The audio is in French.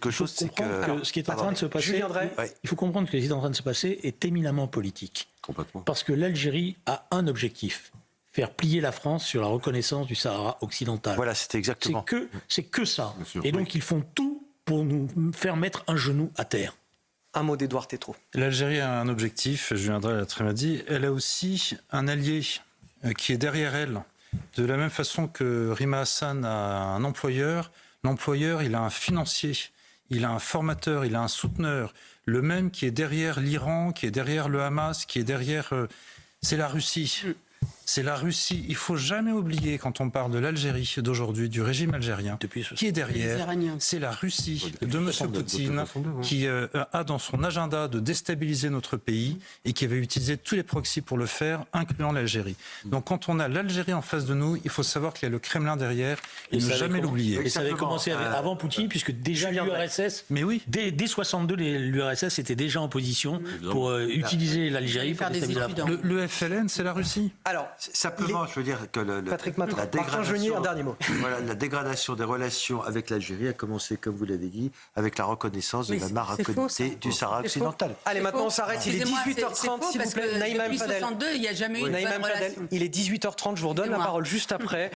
Quelque chose, c'est que ce qui est en train de se passer, il faut comprendre que ce qui est en train de se passer est éminemment politique. Complètement. Parce que l'Algérie a un objectif, faire plier la France sur la reconnaissance du Sahara occidental. Voilà, c'était exactement. C'est que ça. Et donc ils font tout pour nous faire mettre un genou à terre. Un mot d'Édouard Tétrault. L'Algérie a un objectif, Julien Drey l'a très bien dit, elle a aussi un allié qui est derrière elle. De la même façon que Rima Hassan a un employeur, l'employeur, il a un financier, il a un formateur, il a un souteneur, le même qui est derrière l'Iran, qui est derrière le Hamas, qui est derrière... c'est la Russie. C'est la Russie. Il ne faut jamais oublier, quand on parle de l'Algérie d'aujourd'hui, du régime algérien, qui est derrière, c'est la Russie de M. Poutine, qui a dans son agenda de déstabiliser notre pays et qui avait utilisé tous les proxys pour le faire, incluant l'Algérie. Donc quand on a l'Algérie en face de nous, il faut savoir qu'il y a le Kremlin derrière et ne jamais l'oublier. Et ça avait commencé avant Poutine, puisque déjà l'URSS, dès 1962, l'URSS était déjà en position pour utiliser l'Algérie pour déstabiliser la France. Le FLN, c'est la Russie. Alors, simplement, je veux dire que la dégradation des relations avec l'Algérie a commencé, comme vous l'avez dit, avec la reconnaissance de la Marrakech du Sahara occidental. Allez, maintenant on s'arrête. Il est 18h30, s'il vous plaît. Naïma M. Fadel. Depuis 62, il n'y a jamais eu de bonne relation. Il est 18h30, je vous redonne la parole juste après.